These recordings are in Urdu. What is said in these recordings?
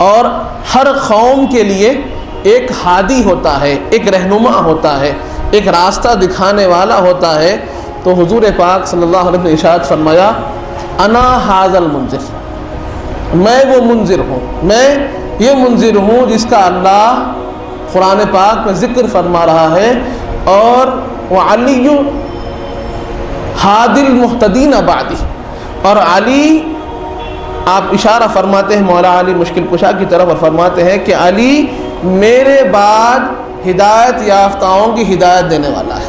اور ہر قوم کے لیے ایک ہادی ہوتا ہے، ایک رہنما ہوتا ہے، ایک راستہ دکھانے والا ہوتا ہے۔ تو حضور پاک صلی اللہ علیہ وسلم نے ارشاد فرمایا انا ھذا المنذر، میں وہ منذر ہوں، میں یہ منذر ہوں جس کا اللہ قرآن پاک میں ذکر فرما رہا ہے، اور وعلی ھادی المہتدین بعدی، اور علی، آپ اشارہ فرماتے ہیں مولا علی مشکل کشا کی طرف، اور فرماتے ہیں کہ علی میرے بعد ہدایت یافتاؤں کی ہدایت دینے والا ہے۔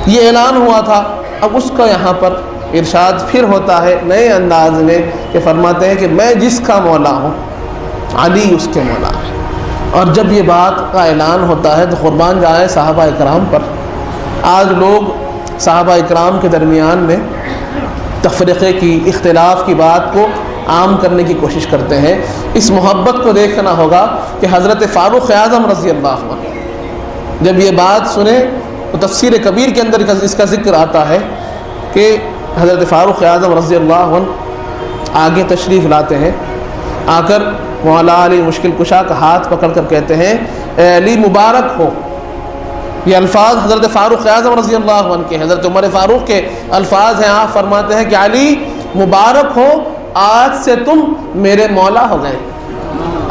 یہ اعلان ہوا تھا، اب اس کا یہاں پر ارشاد پھر ہوتا ہے نئے انداز میں کہ فرماتے ہیں کہ میں جس کا مولا ہوں علی اس کے مولا ہے۔ اور جب یہ بات کا اعلان ہوتا ہے تو قربان جائیں صحابہ اکرام پر۔ آج لوگ صحابہ اکرام کے درمیان میں تفرقے کی، اختلاف کی بات کو عام کرنے کی کوشش کرتے ہیں۔ اس محبت کو دیکھنا ہوگا کہ حضرت فاروق اعظم رضی اللہ عنہ جب یہ بات سنیں تو تفسیر کبیر کے اندر اس کا ذکر آتا ہے کہ حضرت فاروق اعظم رضی اللہ عنہ آگے تشریف لاتے ہیں، آ کر مولا علی مشکل کشا کا ہاتھ پکڑ کر کہتے ہیں اے علی مبارک ہو۔ یہ الفاظ حضرت فاروق اعظم رضی اللہ عنہ کے، حضرت عمر فاروق کے الفاظ ہیں۔ آپ فرماتے ہیں کہ علی مبارک ہو، آج سے تم میرے مولا ہو گئے،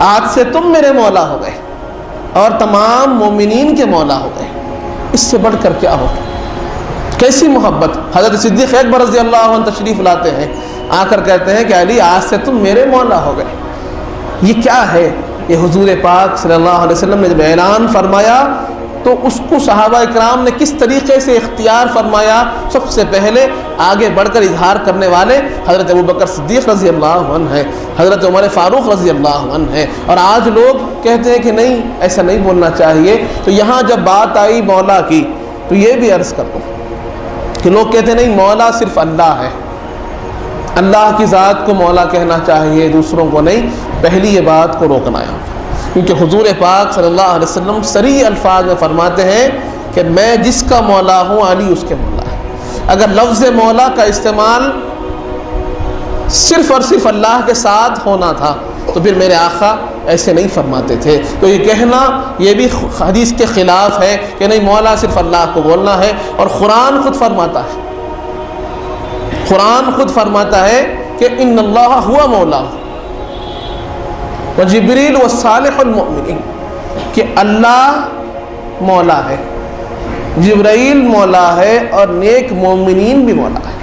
آج سے تم میرے مولا ہو گئے اور تمام مومنین کے مولا ہو گئے۔ اس سے بڑھ کر کیا ہو؟ کیسی محبت! حضرت صدیق اکبر رضی اللہ عنہ تشریف لاتے ہیں، آ کر کہتے ہیں کہ علی آج سے تم میرے مولا ہو گئے۔ یہ کیا ہے؟ یہ حضور پاک صلی اللہ علیہ وسلم نے جب اعلان فرمایا تو اس کو صحابہ اکرام نے کس طریقے سے اختیار فرمایا؟ سب سے پہلے آگے بڑھ کر اظہار کرنے والے حضرت ابوبکر صدیق رضی اللہ عنہ ہیں، حضرت عمر فاروق رضی اللہ عنہ ہیں۔ اور آج لوگ کہتے ہیں کہ نہیں، ایسا نہیں بولنا چاہیے۔ تو یہاں جب بات آئی مولا کی تو یہ بھی عرض کر دوں کہ لوگ کہتے ہیں نہیں، مولا صرف اللہ ہے، اللہ کی ذات کو مولا کہنا چاہیے، دوسروں کو نہیں۔ پہلی یہ بات کو روکنا ہے، کیونکہ حضور پاک صلی اللہ علیہ وسلم صریح الفاظ میں فرماتے ہیں کہ میں جس کا مولا ہوں علی اس کے مولا ہے۔ اگر لفظ مولا کا استعمال صرف اور صرف اللہ کے ساتھ ہونا تھا تو پھر میرے آقا ایسے نہیں فرماتے تھے۔ تو یہ کہنا یہ بھی حدیث کے خلاف ہے کہ نہیں، مولا صرف اللہ کو بولنا ہے۔ اور قرآن خود فرماتا ہے، قرآن خود فرماتا ہے کہ ان اللہ ہوا مولا وجبریل وصالح المؤمنین، کہ اللہ مولا ہے، جبرائیل مولا ہے اور نیک مومنین بھی مولا ہے۔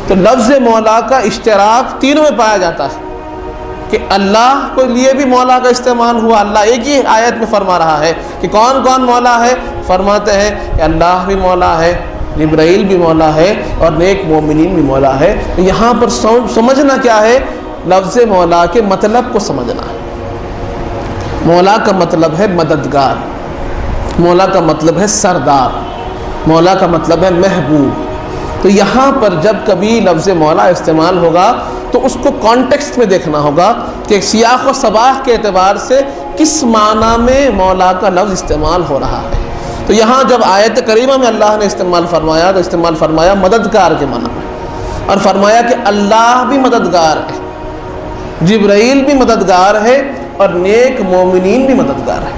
تو لفظ مولا کا اشتراک تینوں میں پایا جاتا ہے کہ اللہ کے لیے بھی مولا کا استعمال ہوا۔ اللہ ایک ہی آیت میں فرما رہا ہے کہ کون کون مولا ہے، فرماتے ہیں کہ اللہ بھی مولا ہے، جبرائیل بھی مولا ہے اور نیک مومنین بھی مولا ہے۔ یہاں پر سمجھنا کیا ہے؟ لفظ مولا کے مطلب کو سمجھنا ہے۔ مولا کا مطلب ہے مددگار، مولا کا مطلب ہے سردار، مولا کا مطلب ہے محبوب۔ تو یہاں پر جب کبھی لفظ مولا استعمال ہوگا تو اس کو کانٹیکسٹ میں دیکھنا ہوگا کہ سیاق و سباق کے اعتبار سے کس معنی میں مولا کا لفظ استعمال ہو رہا ہے۔ تو یہاں جب آیت کریمہ میں اللہ نے استعمال فرمایا تو استعمال فرمایا مددگار کے معنی میں، اور فرمایا کہ اللہ بھی مددگار ہے، جبرائیل بھی مددگار ہے اور نیک مومنین بھی مددگار ہے۔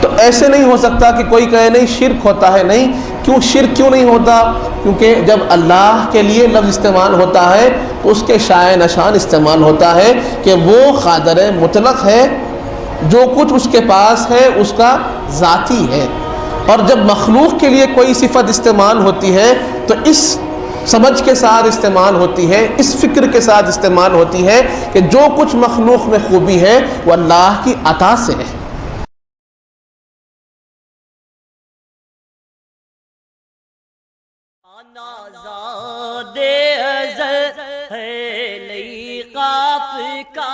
تو ایسے نہیں ہو سکتا کہ کوئی کہے نہیں شرک ہوتا ہے۔ نہیں، کیوں شرک کیوں نہیں ہوتا؟ کیونکہ جب اللہ کے لیے لفظ استعمال ہوتا ہے تو اس کے شائع نشان استعمال ہوتا ہے کہ وہ قادر مطلق ہے، جو کچھ اس کے پاس ہے اس کا ذاتی ہے۔ اور جب مخلوق کے لیے کوئی صفت استعمال ہوتی ہے تو اس سمجھ کے ساتھ استعمال ہوتی ہے، اس فکر کے ساتھ استعمال ہوتی ہے کہ جو کچھ مخلوق میں خوبی ہے وہ اللہ کی عطا سے ہے۔ آزاد ازل ہے لئی قاف کا